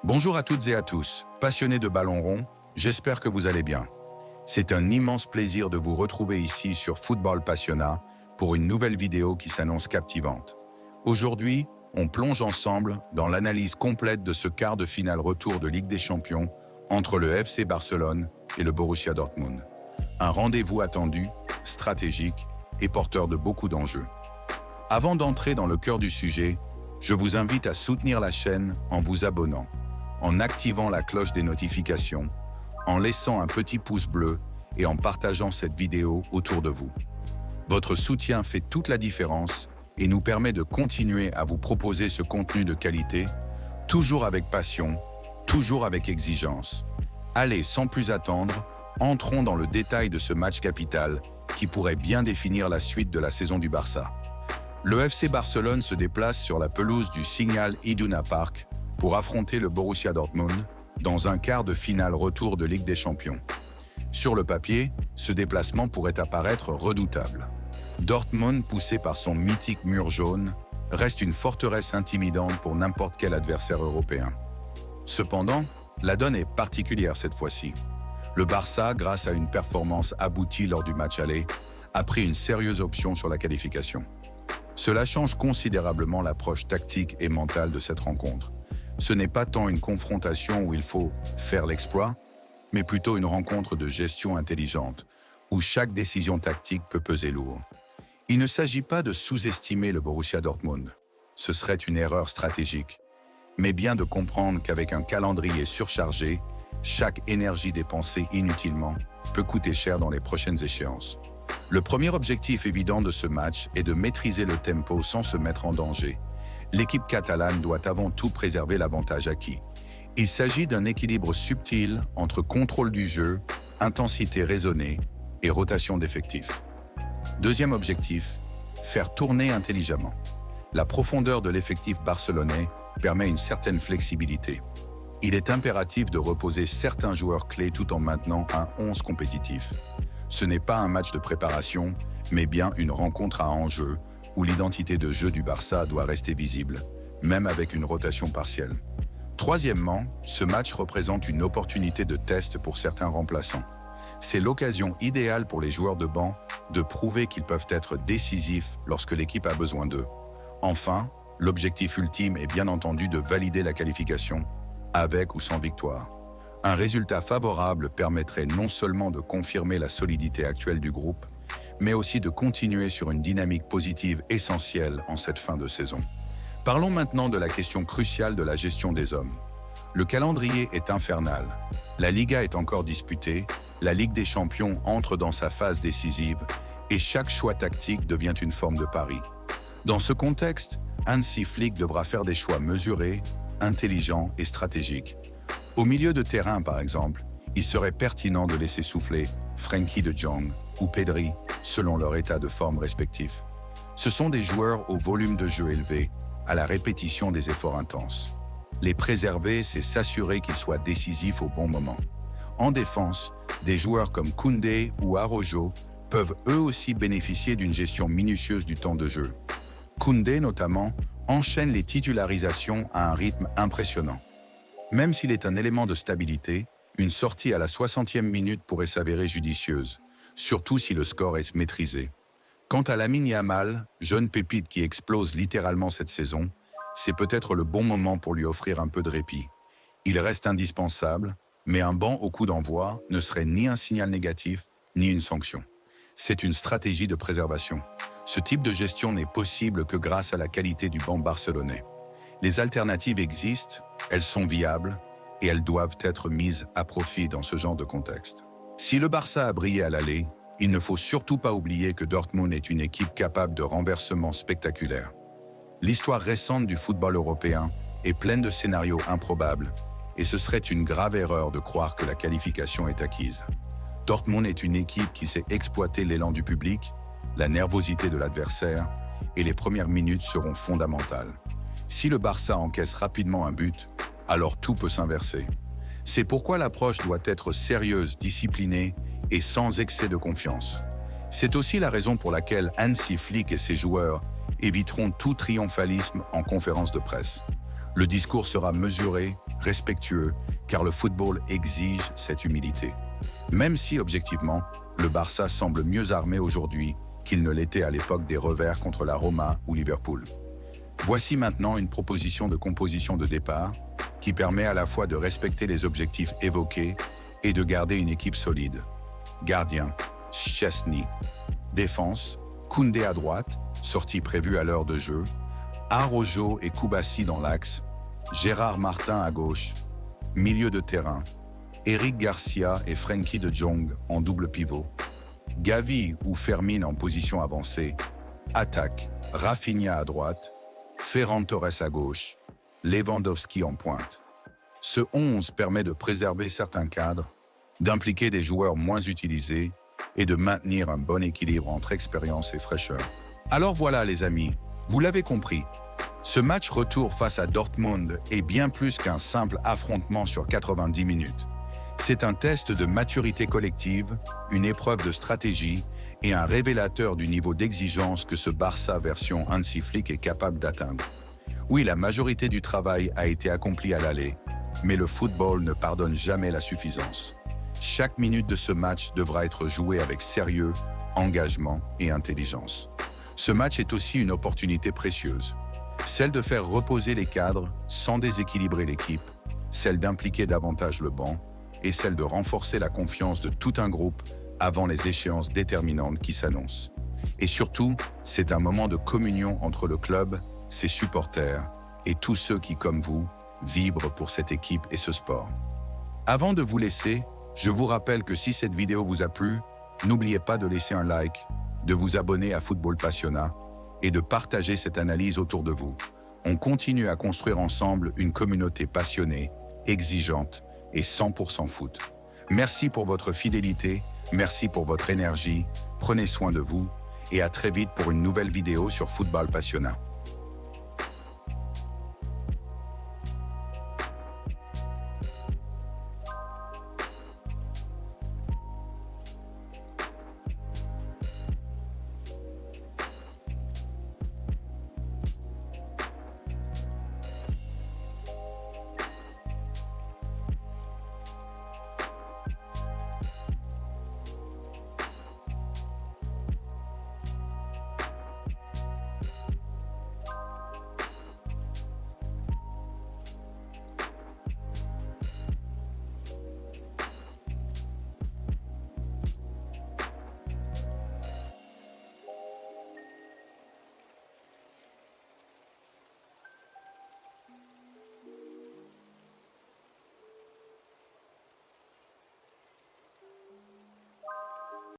Bonjour à toutes et à tous, passionnés de ballon rond, j'espère que vous allez bien. C'est un immense plaisir de vous retrouver ici sur Football Passionnat pour une nouvelle vidéo qui s'annonce captivante. Aujourd'hui, on plonge ensemble dans l'analyse complète de ce quart de finale retour de Ligue des Champions entre le FC Barcelone et le Borussia Dortmund. Un rendez-vous attendu, stratégique et porteur de beaucoup d'enjeux. Avant d'entrer dans le cœur du sujet, je vous invite à soutenir la chaîne en vous abonnant, en activant la cloche des notifications, en laissant un petit pouce bleu et en partageant cette vidéo autour de vous. Votre soutien fait toute la différence et nous permet de continuer à vous proposer ce contenu de qualité, toujours avec passion, toujours avec exigence. Allez, sans plus attendre, entrons dans le détail de ce match capital qui pourrait bien définir la suite de la saison du Barça. Le FC Barcelone se déplace sur la pelouse du Signal Iduna Park pour affronter le Borussia Dortmund dans un quart de finale retour de Ligue des Champions. Sur le papier, ce déplacement pourrait apparaître redoutable. Dortmund, poussé par son mythique mur jaune, reste une forteresse intimidante pour n'importe quel adversaire européen. Cependant, la donne est particulière cette fois-ci. Le Barça, grâce à une performance aboutie lors du match aller, a pris une sérieuse option sur la qualification. Cela change considérablement l'approche tactique et mentale de cette rencontre. Ce n'est pas tant une confrontation où il faut faire l'exploit, mais plutôt une rencontre de gestion intelligente, où chaque décision tactique peut peser lourd. Il ne s'agit pas de sous-estimer le Borussia Dortmund, ce serait une erreur stratégique, mais bien de comprendre qu'avec un calendrier surchargé, chaque énergie dépensée inutilement peut coûter cher dans les prochaines échéances. Le premier objectif évident de ce match est de maîtriser le tempo sans se mettre en danger. L'équipe catalane doit avant tout préserver l'avantage acquis. Il s'agit d'un équilibre subtil entre contrôle du jeu, intensité raisonnée et rotation d'effectifs. Deuxième objectif, faire tourner intelligemment. La profondeur de l'effectif barcelonais permet une certaine flexibilité. Il est impératif de reposer certains joueurs clés tout en maintenant un 11 compétitif. Ce n'est pas un match de préparation, mais bien une rencontre à enjeu où l'identité de jeu du Barça doit rester visible, même avec une rotation partielle. Troisièmement, ce match représente une opportunité de test pour certains remplaçants. C'est l'occasion idéale pour les joueurs de banc de prouver qu'ils peuvent être décisifs lorsque l'équipe a besoin d'eux. Enfin, l'objectif ultime est bien entendu de valider la qualification, avec ou sans victoire. Un résultat favorable permettrait non seulement de confirmer la solidité actuelle du groupe, mais aussi de continuer sur une dynamique positive essentielle en cette fin de saison. Parlons maintenant de la question cruciale de la gestion des hommes. Le calendrier est infernal. La Liga est encore disputée, la Ligue des Champions entre dans sa phase décisive et chaque choix tactique devient une forme de pari. Dans ce contexte, Hansi Flick devra faire des choix mesurés, intelligents et stratégiques. Au milieu de terrain, par exemple, il serait pertinent de laisser souffler Frenkie de Jong ou Pedri, selon leur état de forme respectif. Ce sont des joueurs au volume de jeu élevé, à la répétition des efforts intenses. Les préserver, c'est s'assurer qu'ils soient décisifs au bon moment. En défense, des joueurs comme Koundé ou Araujo peuvent eux aussi bénéficier d'une gestion minutieuse du temps de jeu. Koundé, notamment, enchaîne les titularisations à un rythme impressionnant. Même s'il est un élément de stabilité, une sortie à la 60e minute pourrait s'avérer judicieuse, surtout si le score est maîtrisé. Quant à Lamine Yamal, jeune pépite qui explose littéralement cette saison, c'est peut-être le bon moment pour lui offrir un peu de répit. Il reste indispensable, mais un banc au coup d'envoi ne serait ni un signal négatif, ni une sanction. C'est une stratégie de préservation. Ce type de gestion n'est possible que grâce à la qualité du banc barcelonais. Les alternatives existent, elles sont viables et elles doivent être mises à profit dans ce genre de contexte. Si le Barça a brillé à l'aller, il ne faut surtout pas oublier que Dortmund est une équipe capable de renversements spectaculaires. L'histoire récente du football européen est pleine de scénarios improbables et ce serait une grave erreur de croire que la qualification est acquise. Dortmund est une équipe qui sait exploiter l'élan du public, la nervosité de l'adversaire et les premières minutes seront fondamentales. Si le Barça encaisse rapidement un but, alors tout peut s'inverser. C'est pourquoi l'approche doit être sérieuse, disciplinée et sans excès de confiance. C'est aussi la raison pour laquelle Hansi Flick et ses joueurs éviteront tout triomphalisme en conférence de presse. Le discours sera mesuré, respectueux, car le football exige cette humilité. Même si, objectivement, le Barça semble mieux armé aujourd'hui qu'il ne l'était à l'époque des revers contre la Roma ou Liverpool. Voici maintenant une proposition de composition de départ qui permet à la fois de respecter les objectifs évoqués et de garder une équipe solide. Gardien, Szczęsny. Défense, Koundé à droite, sortie prévue à l'heure de jeu. Araujo et Koubassi dans l'axe. Gérard Martin à gauche. Milieu de terrain, Eric Garcia et Frenkie de Jong en double pivot. Gavi ou Fermin en position avancée. Attaque, Rafinha à droite. Ferran Torres à gauche. Lewandowski en pointe. Ce 11 permet de préserver certains cadres, d'impliquer des joueurs moins utilisés et de maintenir un bon équilibre entre expérience et fraîcheur. Alors voilà les amis, vous l'avez compris. Ce match retour face à Dortmund est bien plus qu'un simple affrontement sur 90 minutes. C'est un test de maturité collective, une épreuve de stratégie et un révélateur du niveau d'exigence que ce Barça version Hansi Flick est capable d'atteindre. Oui, la majorité du travail a été accomplie à l'aller, mais le football ne pardonne jamais la suffisance. Chaque minute de ce match devra être jouée avec sérieux, engagement et intelligence. Ce match est aussi une opportunité précieuse. Celle de faire reposer les cadres sans déséquilibrer l'équipe, celle d'impliquer davantage le banc et celle de renforcer la confiance de tout un groupe avant les échéances déterminantes qui s'annoncent. Et surtout, c'est un moment de communion entre le club, ses supporters et tous ceux qui, comme vous, vibrent pour cette équipe et ce sport. Avant de vous laisser, je vous rappelle que si cette vidéo vous a plu, n'oubliez pas de laisser un like, de vous abonner à Football Passionnat et de partager cette analyse autour de vous. On continue à construire ensemble une communauté passionnée, exigeante et 100% foot. Merci pour votre fidélité, merci pour votre énergie, prenez soin de vous et à très vite pour une nouvelle vidéo sur Football Passionnat.